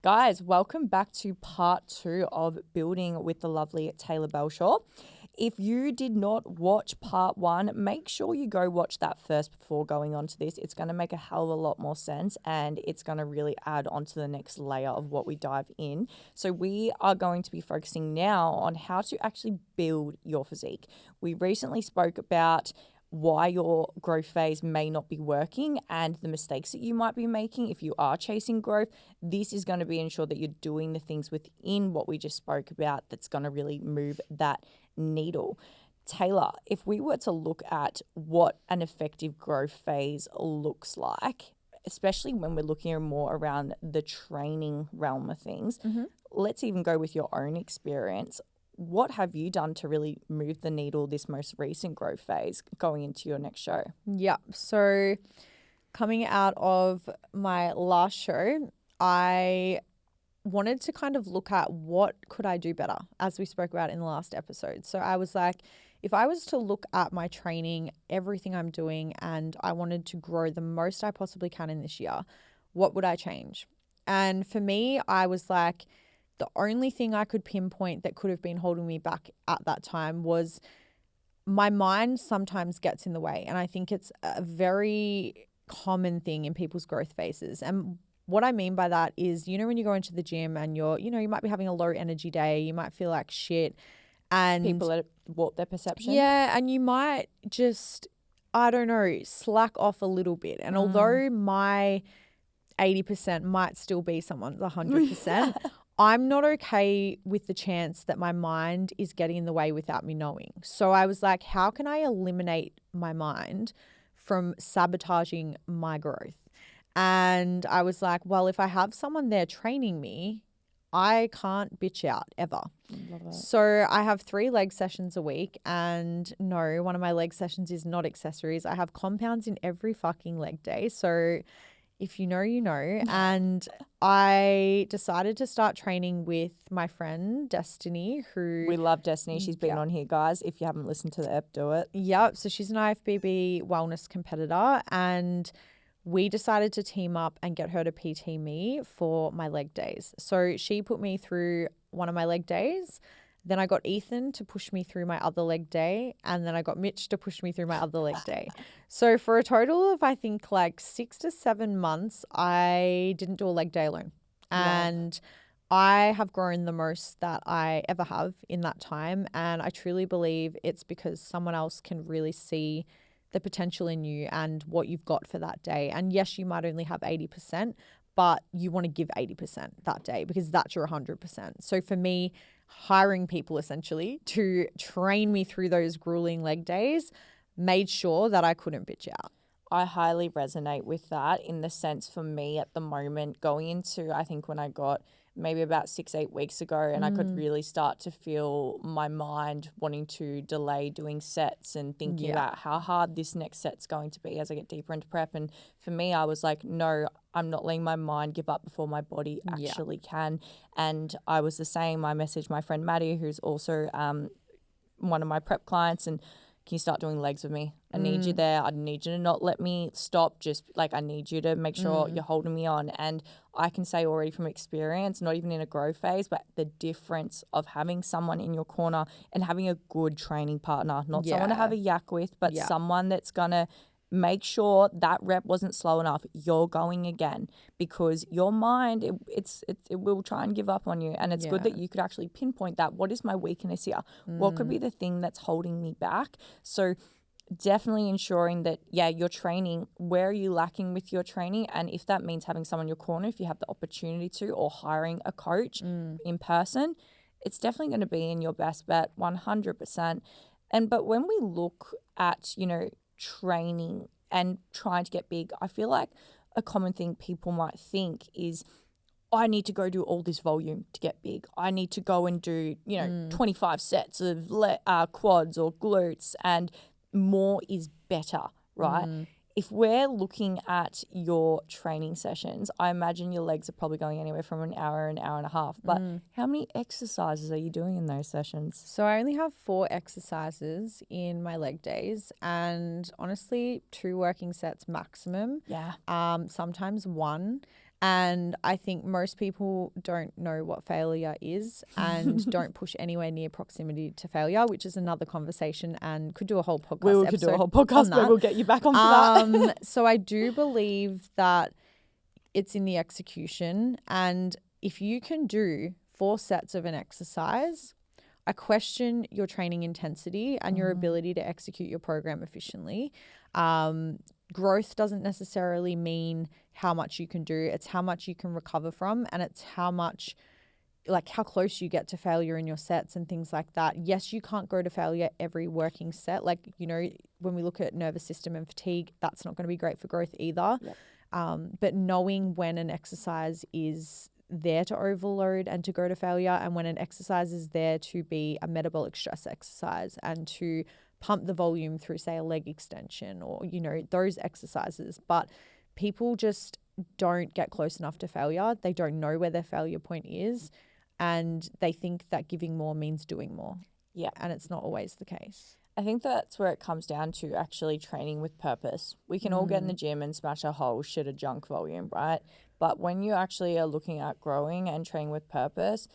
Guys, welcome back to part 2 of Building with the lovely Taylor Belshaw. If you did not watch part 1, make sure you go watch that first before going on to this. It's going to make a hell of a lot more sense and it's going to really add on to the next layer of what we dive in. So we are going to be focusing now on how to actually build your physique. We recently spoke about why your growth phase may not be working and the mistakes that you might be making if you are chasing growth. This is going to be ensure that you're doing the things within what we just spoke about that's going to really move that needle. Taylor, if we were to look at what an effective growth phase looks like, especially when we're looking more around the training realm of things, let's even go with your own experience. What have you done to really move the needle this most recent growth phase going into your next show? Yeah. So coming out of my last show, I wanted to kind of look at what could I do better, as we spoke about in the last episode. So I was like, if I was to look at my training, everything I'm doing, and I wanted to grow the most I possibly can in this year, what would I change? And for me, I was like, the only thing I could pinpoint that could have been holding me back at that time was my mind sometimes gets in the way. And I think it's a very common thing in people's growth phases. And what I mean by that is, when you go into the gym and you might be having a low energy day, you might feel like shit. And people let it warp their perception. Yeah. And you might just, I don't know, slack off a little bit. And although my 80% might still be someone's 100%, I'm not okay with the chance that my mind is getting in the way without me knowing. So I was like, how can I eliminate my mind from sabotaging my growth? And I was like, well, if I have someone there training me, I can't bitch out ever. Love it. So I have 3 leg sessions a week, and no, one of my leg sessions is not accessories. I have compounds in every fucking leg day. So if you know, you know. And I decided to start training with my friend Destiny, who... We love Destiny. She's been on here, guys. If you haven't listened to the ep, do it. Yep. So she's an IFBB wellness competitor, and we decided to team up and get her to PT me for my leg days. So she put me through one of my leg days. Then I got Ethan to push me through my other leg day. And then I got Mitch to push me through my other leg day. So for a total of, I think, like 6 to 7 months, I didn't do a leg day alone. And I have grown the most that I ever have in that time. And I truly believe it's because someone else can really see the potential in you and what you've got for that day. And yes, you might only have 80%, but you want to give 80% that day because that's your 100%. So for me, hiring people essentially to train me through those grueling leg days made sure that I couldn't bitch out. I highly resonate with that in the sense for me at the moment going into, I think when I got maybe about 6-8 weeks ago and I could really start to feel my mind wanting to delay doing sets and thinking about how hard this next set's going to be as I get deeper into prep. And for me, I was like, no, I'm not letting my mind give up before my body actually can. And I was the same. I messaged my friend Maddie, who's also one of my prep clients, and can you start doing legs with me? I need you there. I need you to not let me stop. Just like I need you to make sure you're holding me on. And I can say already from experience, not even in a growth phase, but the difference of having someone in your corner and having a good training partner, not someone to have a yak with, but someone that's going to make sure that rep wasn't slow enough. You're going again because your mind, it will try and give up on you. And it's good that you could actually pinpoint that. What is my weakness here? What could be the thing that's holding me back? So definitely ensuring that, your training, where are you lacking with your training? And if that means having someone in your corner, if you have the opportunity to, or hiring a coach in person, it's definitely going to be in your best bet, 100%. But when we look at, training and trying to get big, I feel like a common thing people might think is, I need to go do all this volume to get big. I need to go and do, 25 sets of quads or glutes, and more is better, right? If we're looking at your training sessions, I imagine your legs are probably going anywhere from an hour and a half. But how many exercises are you doing in those sessions? So I only have 4 exercises in my leg days, and honestly, 2 working sets maximum. Yeah. Sometimes 1. And I think most people don't know what failure is and don't push anywhere near proximity to failure, which is another conversation and could do a whole podcast We could do a whole episode podcast. on Maybe that. we'll get you back onto that. So I do believe that it's in the execution. And if you can do 4 sets of an exercise, I question your training intensity and your ability to execute your program efficiently. Growth doesn't necessarily mean how much you can do. It's how much you can recover from, and it's how much, like how close you get to failure in your sets and things like that. Yes, you can't go to failure every working set. Like, you know, when we look at nervous system and fatigue, that's not going to be great for growth either. Yep. But knowing when an exercise is there to overload and to go to failure, and when an exercise is there to be a metabolic stress exercise and to pump the volume through, say, a leg extension or, you know, those exercises. But people just don't get close enough to failure. They don't know where their failure point is, and they think that giving more means doing more. Yeah. And it's not always the case. I think that's where it comes down to actually training with purpose. We can all get in the gym and smash a whole shit of junk volume, right? But when you actually are looking at growing and training with purpose,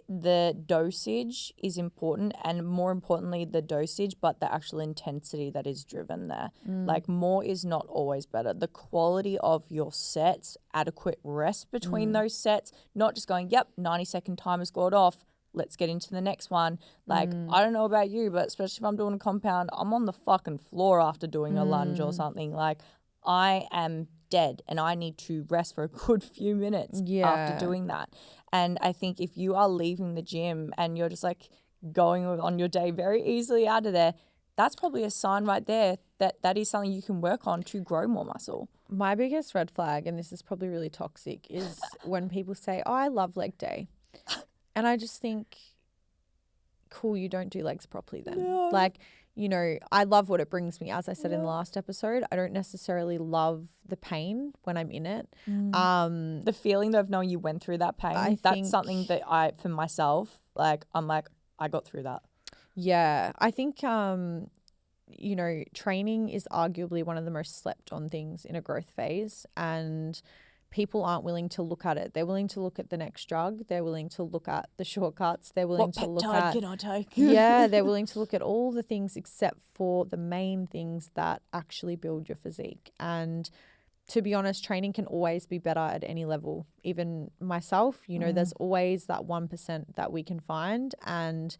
the dosage is important, and more importantly, the dosage, but the actual intensity that is driven there. Like, more is not always better. The quality of your sets, adequate rest between those sets, not just going, yep, 90-second timer scored off, let's get into the next one. Like, I don't know about you, but especially if I'm doing a compound, I'm on the fucking floor after doing a lunge or something. Like, I am dead and I need to rest for a good few minutes after doing that. And I think if you are leaving the gym and you're just like going on your day very easily out of there, that's probably a sign right there that that is something you can work on to grow more muscle. My biggest red flag, and this is probably really toxic, is when people say, oh, I love leg day. And I just think, cool, you don't do legs properly then. No. Like, you know, I love what it brings me. As I said in the last episode, I don't necessarily love the pain when I'm in it. The feeling of knowing you went through that pain, that's something that for myself, like, I'm like, I got through that. Yeah. I think, you know, training is arguably one of the most slept on things in a growth phase, and people aren't willing to look at it. They're willing to look at the next drug. They're willing to look at the shortcuts. They're willing to look at... What peptide can I take? Yeah, they're willing to look at all the things except for the main things that actually build your physique. And to be honest, training can always be better at any level. Even myself, you know, there's always that 1% that we can find. And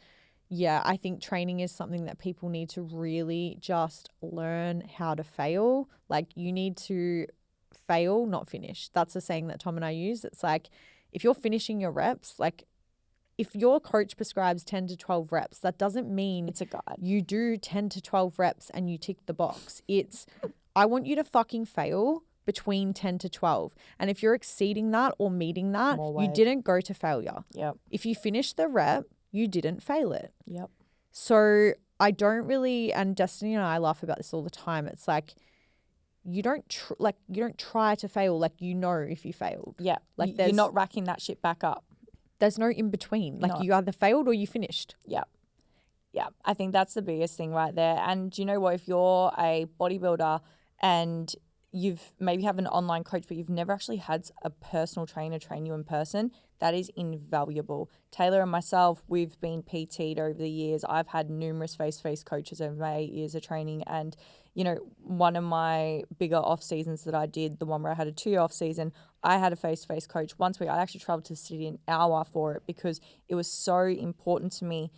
yeah, I think training is something that people need to really just learn how to fail. Like, you need to fail, not finish. That's a saying that Tom and I use. It's like, if you're finishing your reps, like if your coach prescribes 10 to 12 reps, that doesn't mean it's a guide. You do 10 to 12 reps and you tick the box. It's, I want you to fucking fail between 10 to 12. And if you're exceeding that or meeting that, you didn't go to failure. Yep. If you finish the rep, you didn't fail it. Yep. So I don't really, and Destiny and I laugh about this all the time. It's like, you don't try to fail, like, you know, if you failed. Yeah. Like, you're not racking that shit back up. There's no in between. Like, you either failed or you finished. Yeah. Yeah. I think that's the biggest thing right there. And you know what? If you're a bodybuilder and you've maybe have an online coach, but you've never actually had a personal trainer train you in person, that is invaluable. Taylor and myself, we've been PT'd over the years. I've had numerous face-to-face coaches over my 8 years of training. And, you know, one of my bigger off seasons that I did, the one where I had a 2-year off season, I had a face-to-face coach once a week. I actually traveled to the city an hour for it because it was so important to me.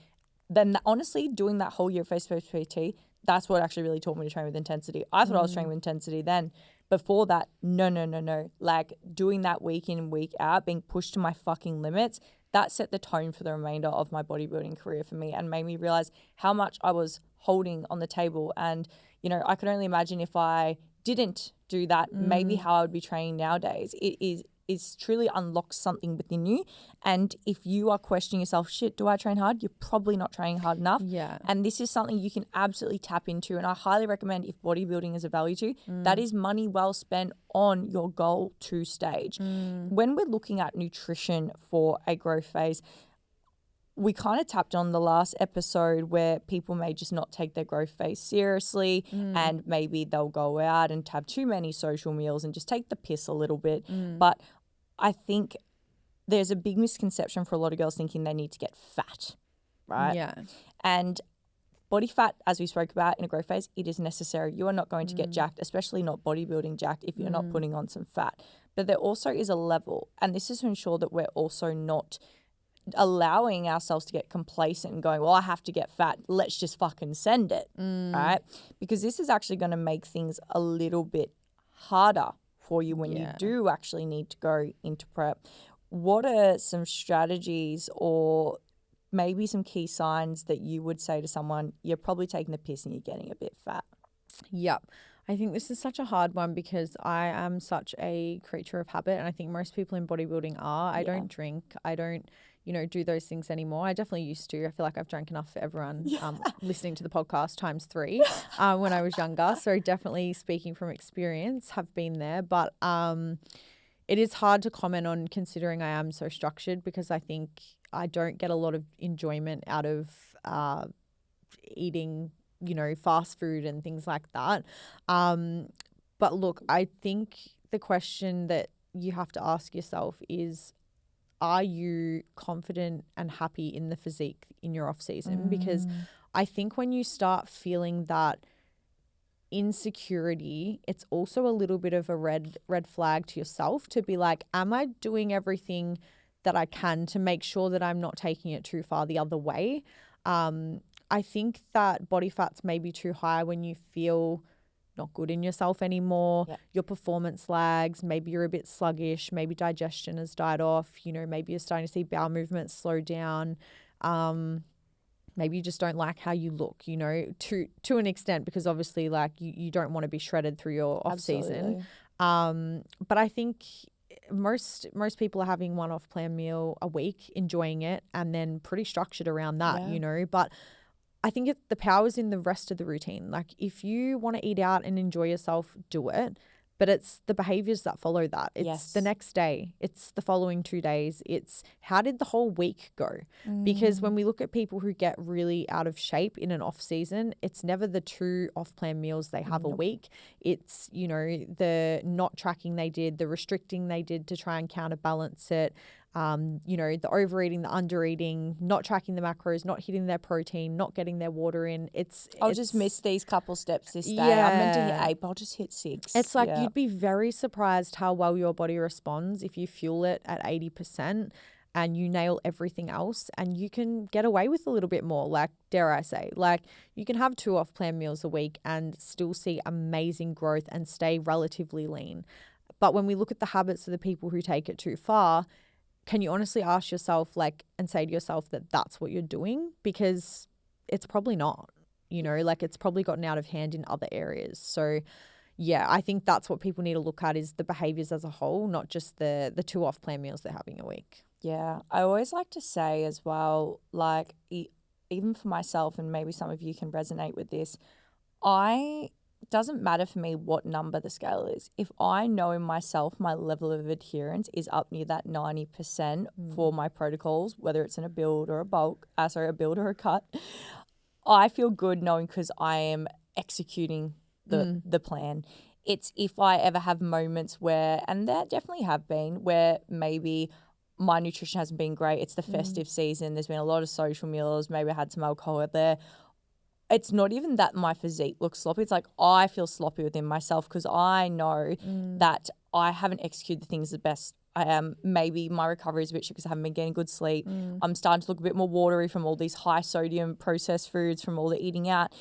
Then honestly, doing that whole year of face-to-face PT, that's what actually really taught me to train with intensity. I thought I was training with intensity then. Before that, no. Like, doing that week in, week out, being pushed to my fucking limits, that set the tone for the remainder of my bodybuilding career for me and made me realize how much I was holding on the table. And, you know, I could only imagine if I didn't do that, maybe how I would be training nowadays. It is truly unlocks something within you. And if you are questioning yourself, shit, do I train hard? You're probably not training hard enough. Yeah. And this is something you can absolutely tap into. And I highly recommend, if bodybuilding is a value to you, that is money well spent on your goal 2 stage. When we're looking at nutrition for a growth phase, we kind of tapped on the last episode where people may just not take their growth phase seriously and maybe they'll go out and have too many social meals and just take the piss a little bit. But I think there's a big misconception for a lot of girls thinking they need to get fat, right? Yeah. And body fat, as we spoke about in a growth phase, it is necessary. You are not going to get jacked, especially not bodybuilding jacked, if you're not putting on some fat. But there also is a level, and this is to ensure that we're also not allowing ourselves to get complacent and going, well, I have to get fat, let's just fucking send it, right? Because this is actually going to make things a little bit harder for you when you do actually need to go into prep. What are some strategies or maybe some key signs that you would say to someone, you're probably taking the piss and you're getting a bit fat? Yep. I think this is such a hard one because I am such a creature of habit, and I think most people in bodybuilding are. I don't drink. I don't, do those things anymore. I definitely used to. I feel like I've drank enough for everyone listening to the podcast times 3 when I was younger. So definitely speaking from experience, have been there. But it is hard to comment on considering I am so structured because I think I don't get a lot of enjoyment out of eating fast food and things like that. But look, I think the question that you have to ask yourself is, are you confident and happy in the physique in your off season? Because I think when you start feeling that insecurity, it's also a little bit of a red flag to yourself to be like, am I doing everything that I can to make sure that I'm not taking it too far the other way? I think that body fat's may be too high when you feel not good in yourself anymore. Yep. Your performance lags. Maybe you're a bit sluggish. Maybe digestion has died off. Maybe you're starting to see bowel movements slow down. Maybe you just don't like how you look, to an extent, because obviously like you don't want to be shredded through your off season. But I think most people are having one off plan meal a week, enjoying it, and then pretty structured around that, but I think the power's in the rest of the routine. Like if you want to eat out and enjoy yourself, do it. But it's the behaviors that follow that. It's the next day. It's the following 2 days. It's how did the whole week go? Because when we look at people who get really out of shape in an off season, it's never the 2 off plan meals they have a week. It's, the not tracking they did, the restricting they did to try and counterbalance it. The overeating, the undereating, not tracking the macros, not hitting their protein, not getting their water in. I'll just miss these couple steps this day. I'm meant to hit 8, but I'll just hit 6. It's like you'd be very surprised how well your body responds if you fuel it at 80% and you nail everything else, and you can get away with a little bit more, like, dare I say. Like, you can have 2 off-plan meals a week and still see amazing growth and stay relatively lean. But when we look at the habits of the people who take it too far, can you honestly ask yourself, and say to yourself that that's what you're doing? Because it's probably not, it's probably gotten out of hand in other areas. So, yeah, I think that's what people need to look at is the behaviors as a whole, not just the 2 off-plan meals they're having a week. Yeah, I always like to say as well, like, even for myself, and maybe some of you can resonate with this, it doesn't matter for me what number the scale is. If I know in myself my level of adherence is up near that 90% for my protocols, whether it's in a build or a build or a cut, I feel good knowing because I am executing the plan. It's if I ever have moments where, and there definitely have been, where maybe my nutrition hasn't been great. It's the festive season. There's been a lot of social meals. Maybe I had some alcohol there. It's not even that my physique looks sloppy. It's like I feel sloppy within myself because I know that I haven't executed the things the best I am. Maybe my recovery is a bit shit because I haven't been getting good sleep. I'm starting to look a bit more watery from all these high sodium processed foods, from all the eating out.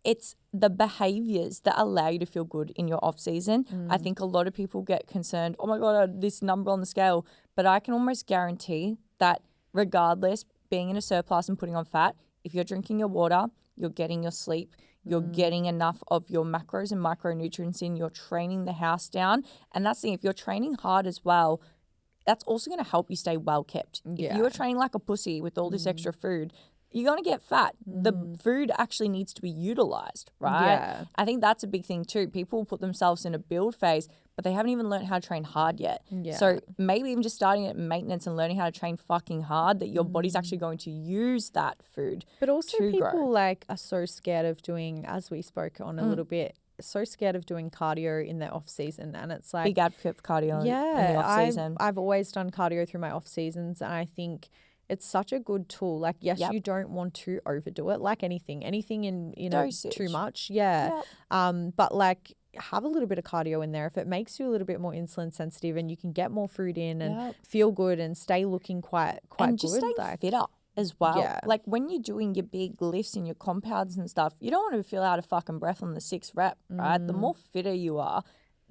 It's the behaviors that allow you to feel good in your off season. I think a lot of people get concerned, oh my God, this number on the scale. But I can almost guarantee that regardless, being in a surplus and putting on fat, if you're drinking your water, you're getting your sleep, you're getting enough of your macros and micronutrients in, you're training the house down. And that's the thing, if you're training hard as well, that's also going to help you stay well kept. If you're training like a pussy with all this extra food, you're going to get fat. The food actually needs to be utilized, right? Yeah. I think that's a big thing too. People put themselves in a build phase, but but they haven't even learned how to train hard yet. Yeah. So maybe even just starting at maintenance and learning how to train fucking hard, that your body's actually going to use that food. But also to people grow. like are so scared of doing, as we spoke on a little bit, so scared of doing cardio in their off season. And it's like, Big advocate for cardio in the off season. I've always done cardio through my off seasons, and I think it's such a good tool. Like, yes, you don't want to overdo it, like anything in Dosage. too much. Yeah. But like, have a little bit of cardio in there. If it makes you a little bit more insulin sensitive and you can get more food in and feel good and stay looking quite and good. just stay fitter as well. Yeah. Like when you're doing your big lifts and your compounds and stuff, you don't want to feel out of fucking breath on the 6th rep, right? The more fitter you are,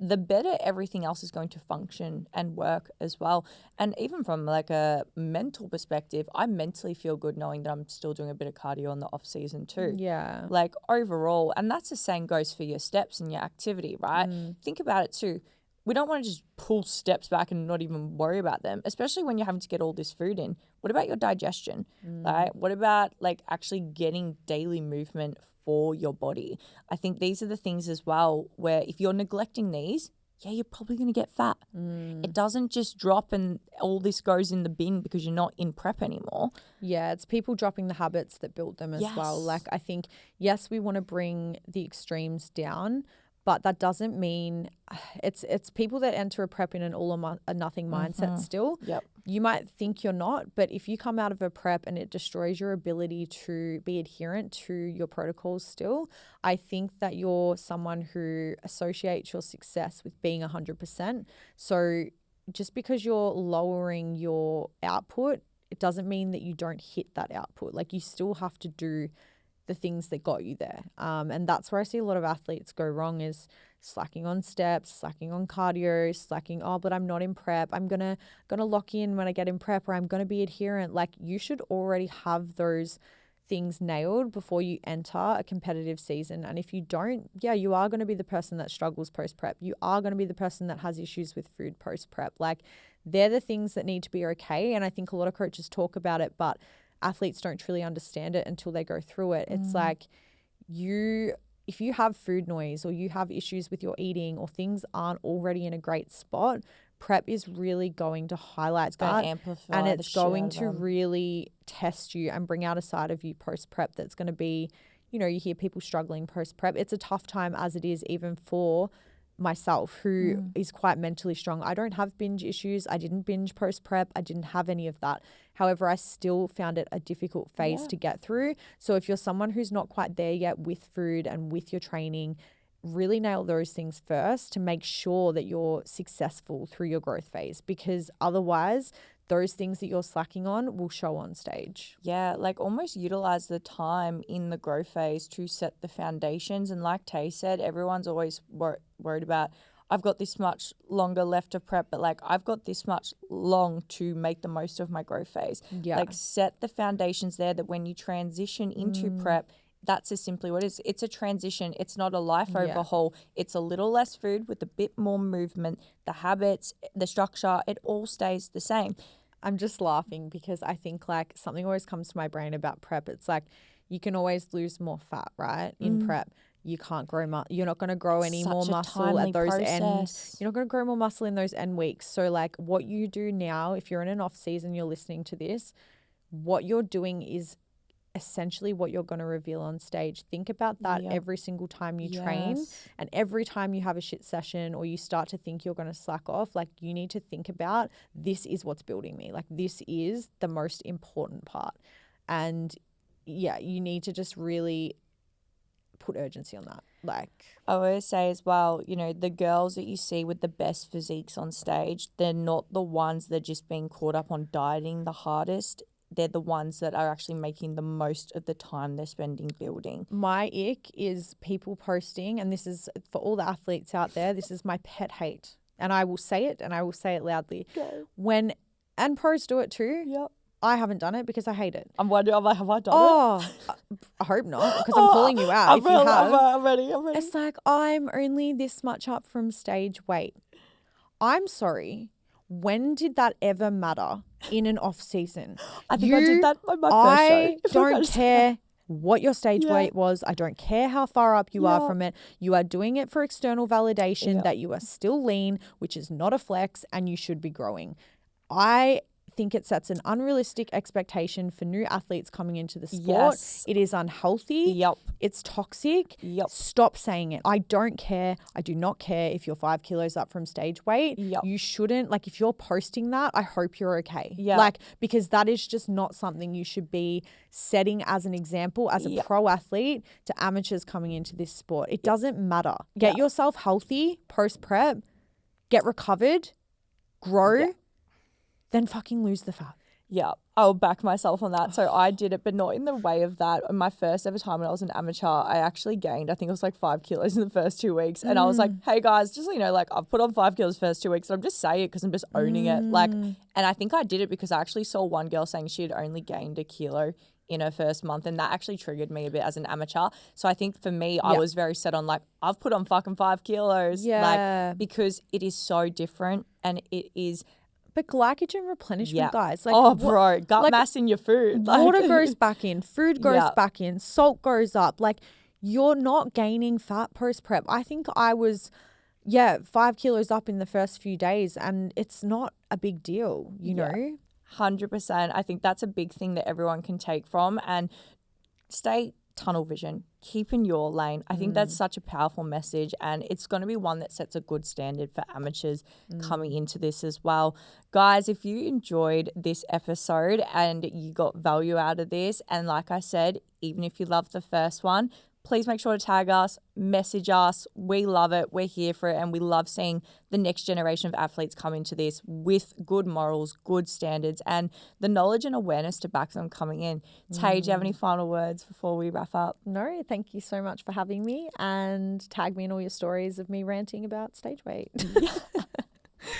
the better everything else is going to function and work as well. And even from like a mental perspective, I mentally feel good knowing that I'm still doing a bit of cardio on the off season too. Yeah. Like overall, and that's the same goes for your steps and your activity, right? Think about it too. We don't want to just pull steps back and not even worry about them, especially when you're having to get all this food in. What about your digestion, right? What about like actually getting daily movement for your body? I think these are the things as well where if you're neglecting these, you're probably going to get fat. It doesn't just drop and all this goes in the bin because you're not in prep anymore. Yeah, it's people dropping the habits that built them as well. Like I think, yes, we want to bring the extremes down, but that doesn't mean it's people that enter a prep in an all or nothing mindset still. Yep. You might think you're not, but if you come out of a prep and it destroys your ability to be adherent to your protocols still, I think that you're someone who associates your success with being 100%. So just because you're lowering your output, it doesn't mean that you don't hit that output. Like you still have to do the things that got you there. And that's where I see a lot of athletes go wrong is slacking on steps, slacking on cardio, slacking, but I'm not in prep. I'm gonna lock in when I get in prep, or I'm gonna be adherent. Like you should already have those things nailed before you enter a competitive season. And if you don't, you are going to be the person that struggles post-prep. You are going to be the person that has issues with food post-prep. Like they're the things that need to be okay. And I think a lot of coaches talk about it, but athletes don't truly understand it until they go through it. It's like if you have food noise or you have issues with your eating or things aren't already in a great spot, prep is really going to highlight that, amplify and it's going to really test you and bring out a side of you post-prep that's going to be, you hear people struggling post-prep. It's a tough time as it is even for myself who is quite mentally strong. I don't have binge issues. I didn't binge post-prep. I didn't have any of that. However, I still found it a difficult phase to get through. So if you're someone who's not quite there yet with food and with your training, really nail those things first to make sure that you're successful through your growth phase, because otherwise those things that you're slacking on will show on stage. Yeah, like almost utilize the time in the growth phase to set the foundations. And like Tay said, everyone's always worried about, I've got this much longer left to prep, but like I've got this much long to make the most of my growth phase. Yeah. Like set the foundations there that when you transition into prep, that's just simply what it is. It's a transition. It's not a life overhaul. It's a little less food with a bit more movement. The habits, the structure, it all stays the same. I'm just laughing because I think like something always comes to my brain about prep. It's like you can always lose more fat, right? In prep, you can't grow you're not going to grow any more muscle at those ends. You're not going to grow more muscle in those end weeks. So like what you do now, if you're in an off season, you're listening to this, what you're doing is essentially what you're going to reveal on stage. Think about that every single time you train, and every time you have a shit session or you start to think you're going to slack off, like you need to think about, this is what's building me. Like this is the most important part. And you need to just really put urgency on that. Like I always say as well, the girls that you see with the best physiques on stage, they're not the ones that are just being caught up on dieting the hardest. They're the ones that are actually making the most of the time they're spending building. My ick is people posting, and this is for all the athletes out there, this is my pet hate. And I will say it, and I will say it loudly. Okay. And pros do it too. Yep. I haven't done it because I hate it. I'm wondering, have I done it? I hope not, because I'm calling you out if you have. I'm ready. It's like, I'm only this much up from stage weight. I'm sorry. When did that ever matter in an off season? I think I did that on my first show. I don't care what your stage weight was. I don't care how far up you are Yeah. from it. You are doing it for external validation that you are still lean, which is not a flex, and you should be growing. I think it sets an unrealistic expectation for new athletes coming into the sport. Yes. It is unhealthy. Yep. It's toxic. Yep. Stop saying it. I don't care. I do not care if you're 5 kilos up from stage weight. Yep. You shouldn't, like, if you're posting that, I hope you're okay. Yeah. Like, because that is just not something you should be setting as an example as a pro athlete to amateurs coming into this sport. It doesn't matter. Get yourself healthy post-prep, get recovered, grow, then fucking lose the fat. Yeah, I'll back myself on that. So I did it, but not in the way of that. On my first ever time when I was an amateur, I actually gained, I think it was like 5 kilos in the first 2 weeks. And I was like, hey guys, just so you know, like I've put on 5 kilos the first 2 weeks. And I'm just saying it because I'm just owning it. Like, and I think I did it because I actually saw one girl saying she had only gained a kilo in her first month, and that actually triggered me a bit as an amateur. So I think for me, I was very set on like, I've put on fucking 5 kilos. Like, because it is so different and it is... But glycogen replenishment, guys. Like, gut mass in your food. Like, water goes back in, food goes back in, salt goes up. Like, you're not gaining fat post-prep. I think I was, 5 kilos up in the first few days, and it's not a big deal, you know? 100%. I think that's a big thing that everyone can take from, and stay tunnel vision. Keep in your lane. I think that's such a powerful message, and it's going to be one that sets a good standard for amateurs coming into this as well. Guys, if you enjoyed this episode and you got value out of this, and like I said, even if you loved the first one, please make sure to tag us, message us. We love it. We're here for it. And we love seeing the next generation of athletes come into this with good morals, good standards, and the knowledge and awareness to back them coming in. Tay, do you have any final words before we wrap up? No, thank you so much for having me, and tag me in all your stories of me ranting about stage weight.